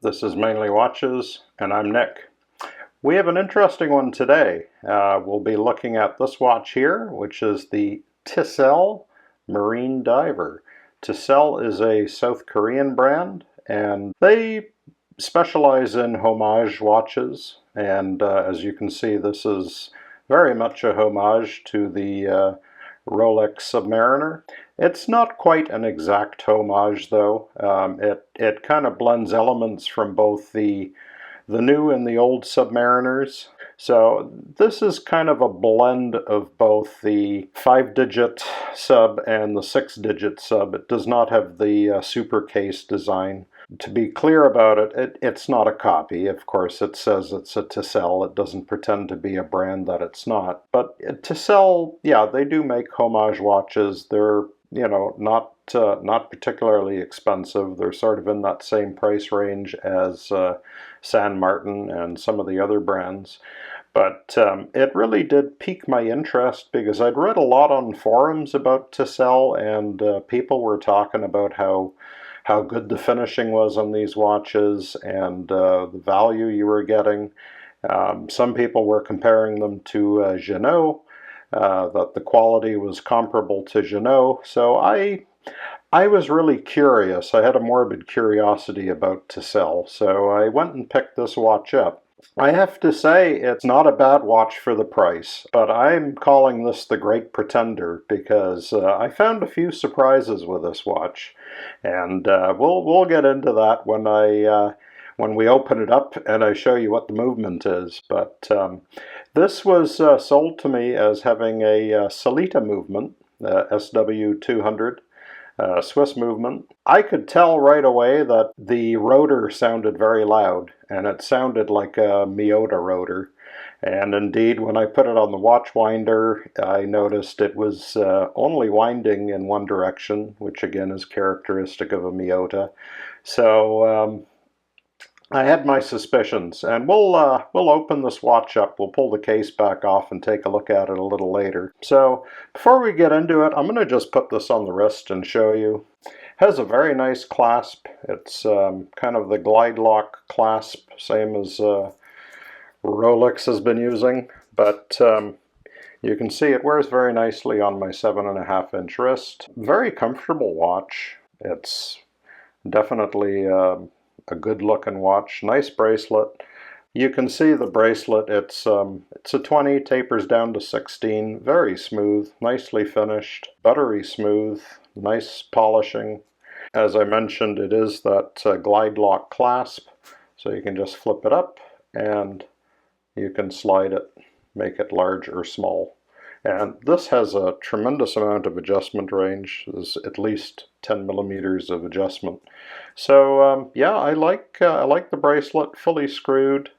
This is Mainely Watches, and I'm Nick. We have an interesting one today. We'll be looking at this watch here, which is the TISELL Marine Diver. TISELL is a South Korean brand, and they specialize in homage watches. And as you can see, this is very much a homage to the Rolex Submariner. It's not quite an exact homage, though. It kind of blends elements from both the new and the old Submariners. So this is kind of a blend of both the 5-digit sub and the 6-digit sub. It does not have the super case design. To be clear about it, it's not a copy. Of course, it says it's a TISELL. It doesn't pretend to be a brand that it's not. But TISELL, yeah, they do make homage watches. They're, not particularly expensive. They're sort of in that same price range as San Martin and some of the other brands. But it really did pique my interest because I'd read a lot on forums about TISELL, and people were talking about how good the finishing was on these watches and the value you were getting. Some people were comparing them to Janot, that the quality was comparable to Janot. So I was really curious. I had a morbid curiosity about TISELL, so I went and picked this watch up. I have to say it's not a bad watch for the price, but I'm calling this the Great Pretender because I found a few surprises with this watch, and we'll get into that when we open it up and I show you what the movement is. But this was sold to me as having a Sellita movement, SW200. Swiss movement. I could tell right away that the rotor sounded very loud, and it sounded like a Miyota rotor. And indeed, when I put it on the watch winder, I noticed it was only winding in one direction, which again is characteristic of a Miyota. So I had my suspicions, and we'll open this watch up. We'll pull the case back off and take a look at it a little later. So before we get into it, I'm going to just put this on the wrist and show you. It has a very nice clasp. It's kind of the glide lock clasp, same as Rolex has been using, but you can see it wears very nicely on my 7.5-inch wrist. Very comfortable watch. It's definitely a good looking watch. Nice bracelet. You can see the bracelet. It's a 20, tapers down to 16. Very smooth, nicely finished, buttery smooth, nice polishing. As I mentioned, it is that glide lock clasp, so you can just flip it up and you can slide it, make it large or small. And this has a tremendous amount of adjustment range. There's at least 10 millimeters of adjustment. So yeah, I like the bracelet, fully screwed.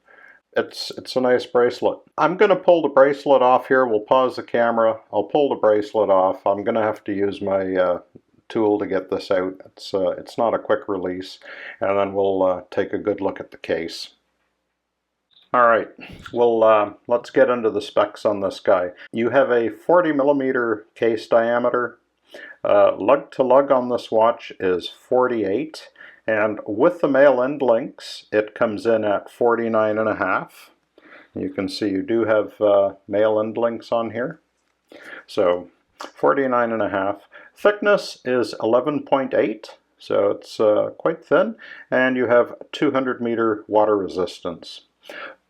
It's a nice bracelet. I'm going to pull the bracelet off here. We'll pause the camera. I'll pull the bracelet off. I'm going to have to use my tool to get this out. It's not a quick release. And then we'll take a good look at the case. Alright, well let's get into the specs on this guy. You have a 40 millimeter case diameter. Lug-to-lug on this watch is 48, and with the male end links it comes in at 49.5. You can see you do have male end links on here. So 49.5. Thickness is 11.8. So it's quite thin, and you have 200 meter water resistance.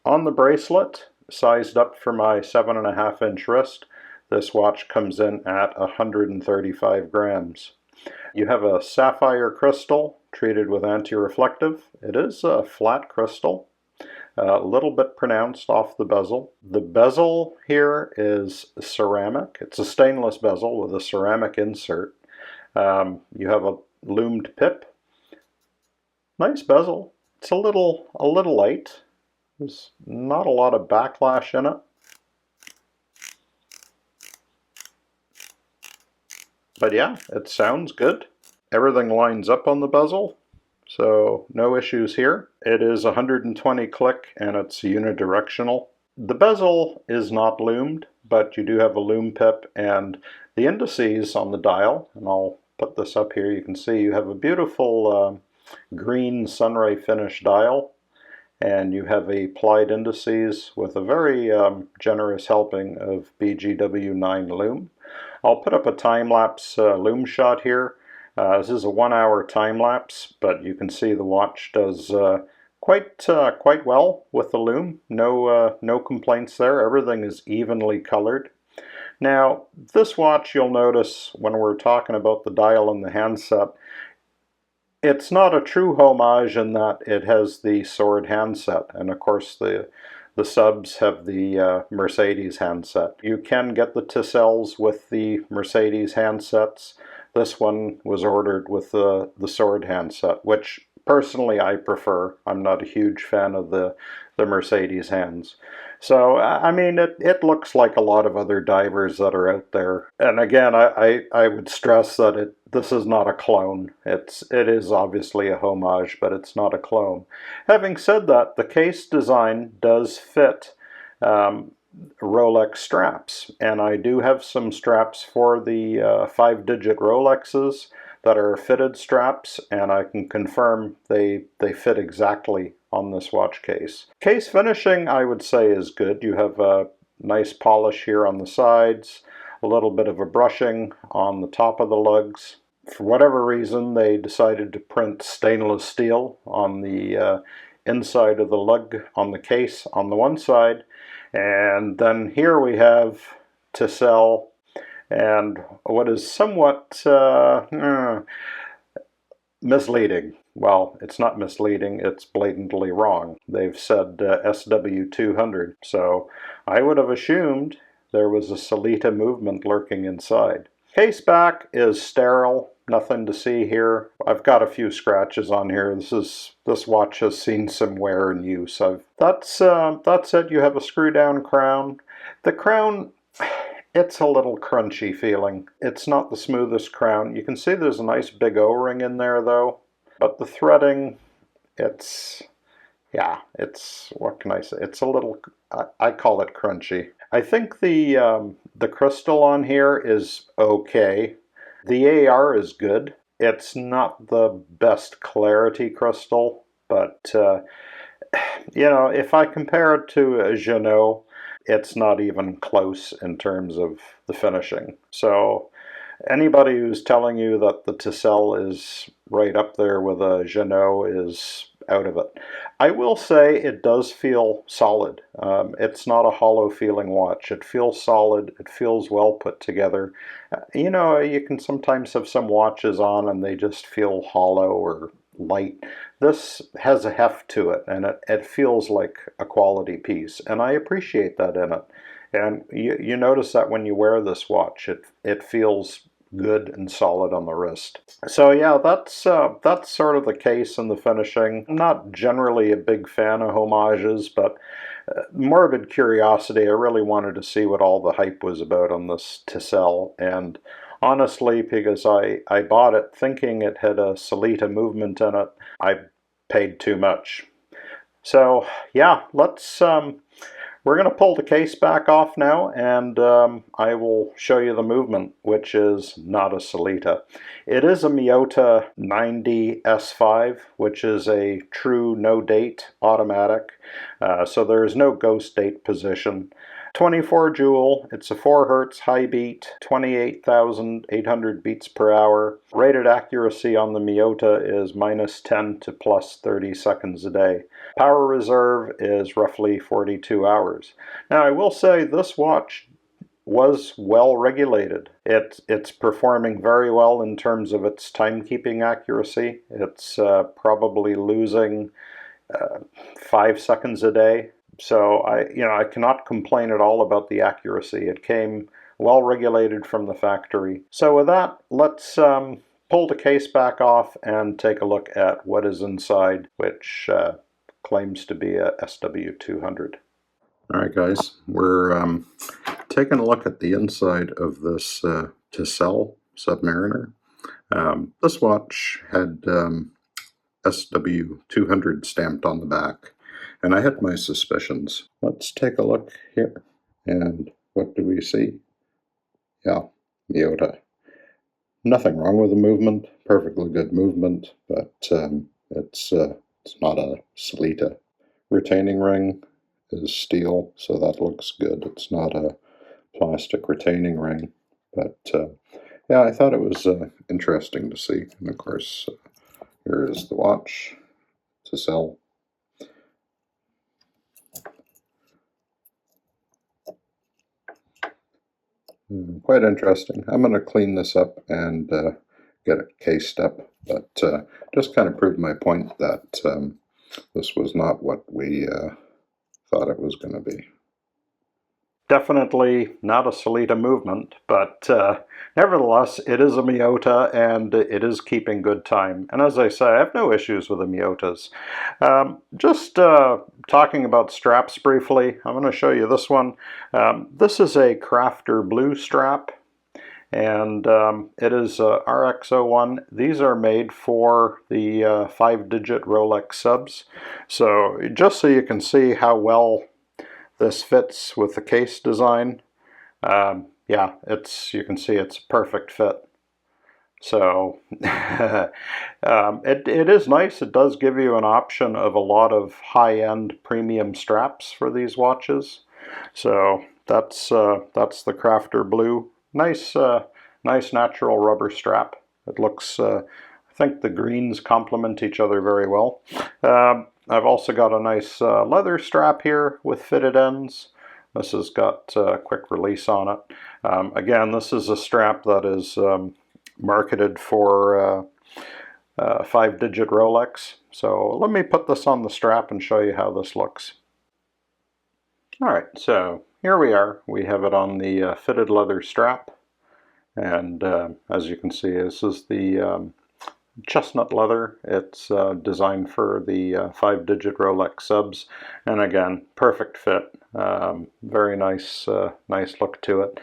On the bracelet, sized up for my 7.5-inch wrist, this watch comes in at 135 grams. You have a sapphire crystal treated with anti-reflective. It is a flat crystal, a little bit pronounced off the bezel. The bezel here is ceramic. It's a stainless bezel with a ceramic insert. You have a lumed pip. Nice bezel. It's a little light. There's not a lot of backlash in it. But yeah, it sounds good. Everything lines up on the bezel, so no issues here. It is 120 click and it's unidirectional. The bezel is not lumed, but you do have a lume pip, and the indices on the dial, and I'll put this up here, you can see you have a beautiful green sunray finish dial, and you have applied indices with a very generous helping of BGW9 Lume. I'll put up a time-lapse Lume shot here. This is a 1 hour time-lapse, but you can see the watch does quite well with the Lume. No complaints there. Everything is evenly colored. Now, this watch, you'll notice when we're talking about the dial and the handset, it's not a true homage in that it has the sword handset, and of course the subs have the Mercedes handset. You can get the TISELLs with the Mercedes handsets. This one was ordered with the sword handset, which personally I prefer. I'm not a huge fan of the Mercedes hands. So, I mean, it looks like a lot of other divers that are out there. And again, I would stress that this is not a clone. It is obviously a homage, but it's not a clone. Having said that, the case design does fit Rolex straps. And I do have some straps for the 5-digit Rolexes that are fitted straps, and I can confirm they fit exactly on this watch case. Case finishing, I would say, is good. You have a nice polish here on the sides, a little bit of a brushing on the top of the lugs. For whatever reason, they decided to print stainless steel on the inside of the lug on the case on the one side, and then here we have TISELL. And what is somewhat misleading, well, it's not misleading, it's blatantly wrong. They've said SW200, so I would have assumed there was a Sellita movement lurking inside. Case back is sterile, nothing to see here. I've got a few scratches on here. This watch has seen some wear and use. That's it. You have a screw down crown. The crown, it's a little crunchy feeling. It's not the smoothest crown. You can see there's a nice big O-ring in there though, but the threading, what can I say? It's a little, I call it crunchy. I think the crystal on here is okay. The AR is good. It's not the best clarity crystal, but you know, if I compare it to a Jeannot, it's not even close in terms of the finishing. So anybody who's telling you that the TISELL is right up there with a Jeannot is out of it. I will say it does feel solid. It's not a hollow feeling watch. It feels solid. It feels well put together. You know, you can sometimes have some watches on and they just feel hollow or light. This has a heft to it, and it feels like a quality piece, and I appreciate that in it. And you notice that when you wear this watch, it feels good and solid on the wrist. So yeah, that's sort of the case and the finishing. I'm not generally a big fan of homages, but morbid curiosity, I really wanted to see what all the hype was about on this TISELL, and honestly, because I bought it thinking it had a Sellita movement in it, I paid too much. So yeah, we're going to pull the case back off now, and I will show you the movement, which is not a Sellita. It is a Miyota 90 S5, which is a true no-date automatic, so there is no ghost date position. 24 joule, it's a 4 Hz high beat, 28,800 beats per hour. Rated accuracy on the Miyota is -10 to +30 seconds a day. Power reserve is roughly 42 hours. Now I will say this watch was well regulated. It's performing very well in terms of its timekeeping accuracy. It's probably losing 5 seconds a day. So I cannot complain at all about the accuracy. It came well regulated from the factory. So with that, let's pull the case back off and take a look at what is inside, which claims to be a SW200. All right, guys, we're taking a look at the inside of this TISELL Submariner. This watch had SW200 stamped on the back, and I had my suspicions. Let's take a look here, and what do we see? Yeah, Miyota. Nothing wrong with the movement, perfectly good movement, but It's not a Sellita. Retaining ring is steel, so that looks good. It's not a plastic retaining ring, but yeah, I thought it was interesting to see. And of course, here is the watch, TISELL. Quite interesting. I'm going to clean this up and get it cased up, but just kind of proved my point that this was not what we thought it was going to be. Definitely not a Sellita movement, but nevertheless, it is a Miyota and it is keeping good time. And as I say, I have no issues with the Miyotas. Just talking about straps briefly, I'm going to show you this one. This is a Crafter Blue strap, and it is RX01. These are made for the 5-digit Rolex subs. So just so you can see how well this fits with the case design. Yeah, you can see it's a perfect fit. So it is nice. It does give you an option of a lot of high-end premium straps for these watches. So that's the Crafter Blue. Nice natural rubber strap. It looks, I think the greens complement each other very well. I've also got a nice leather strap here with fitted ends. This has got quick release on it. Again, this is a strap that is marketed for 5-digit Rolex. So let me put this on the strap and show you how this looks. Alright, so here we are. We have it on the fitted leather strap. And as you can see, this is the chestnut leather. It's designed for the 5-digit Rolex subs, and again, perfect fit. Very nice look to it.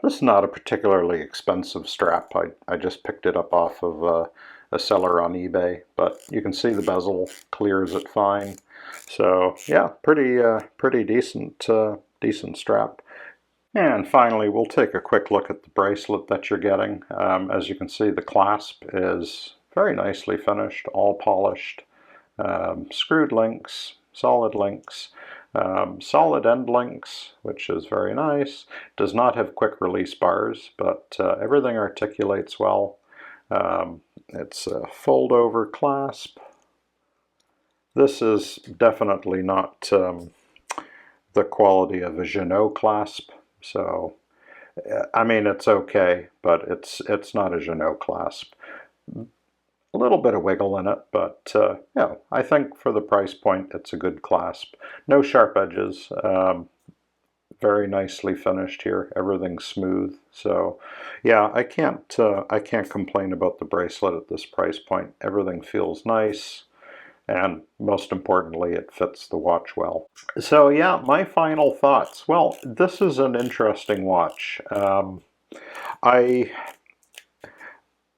This is not a particularly expensive strap. I just picked it up off of a seller on eBay, but you can see the bezel clears it fine. So yeah, pretty decent strap. And finally, we'll take a quick look at the bracelet that you're getting. As you can see, the clasp is very nicely finished, all polished, screwed links, solid end links, which is very nice. Does not have quick release bars, but everything articulates well. It's a fold over clasp. This is definitely not the quality of a Jeanneau clasp. So, I mean, it's okay, but it's not a Jeanneau clasp. A little bit of wiggle in it, but yeah, I think for the price point, it's a good clasp. No sharp edges. Very nicely finished here. Everything's smooth. So, yeah, I can't complain about the bracelet at this price point. Everything feels nice. And most importantly, it fits the watch well. So yeah, my final thoughts. Well, this is an interesting watch.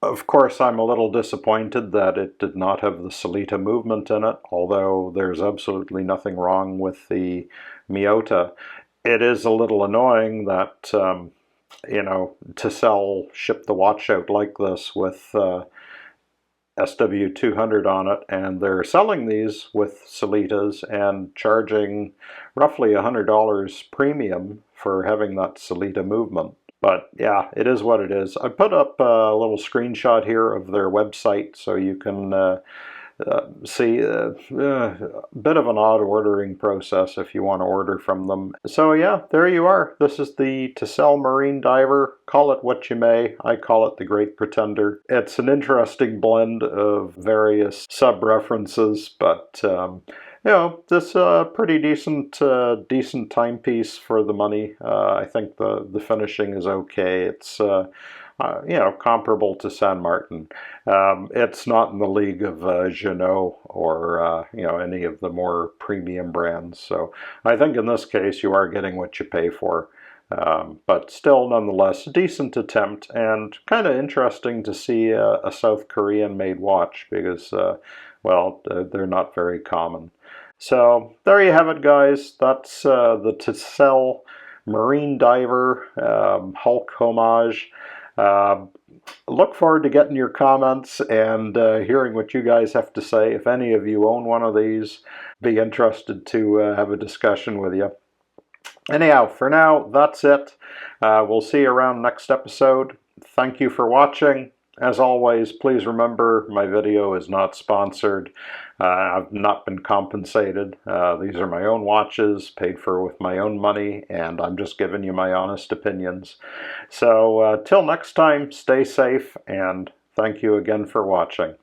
Of course, I'm a little disappointed that it did not have the Sellita movement in it, although there's absolutely nothing wrong with the Miyota. It is a little annoying that, you know, TISELL shipped the watch out like this with SW200 on it, and they're selling these with Sellitas and charging roughly $100 premium for having that Sellita movement. But yeah, it is what it is. I put up a little screenshot here of their website so you can see a bit of an odd ordering process if you want to order from them. So yeah, there you are. This is the TISELL Marine Diver. Call it what you may. I call it the Great Pretender. It's an interesting blend of various sub-references, but you know, this pretty decent timepiece for the money. I think the finishing is okay. It's you know, comparable to San Martin. It's not in the league of Jeanneau or you know, any of the more premium brands. So I think in this case you are getting what you pay for. But still, nonetheless, a decent attempt, and kind of interesting to see a South Korean made watch because, well, they're not very common. So there you have it, guys. That's the TISELL Marine Diver Hulk homage. Look forward to getting your comments and hearing what you guys have to say. If any of you own one of these, be interested to have a discussion with you. Anyhow, for now, that's it. We'll see you around next episode. Thank you for watching. As always, please remember my video is not sponsored. I've not been compensated. These are my own watches, paid for with my own money, and I'm just giving you my honest opinions. So till next time, stay safe, and thank you again for watching.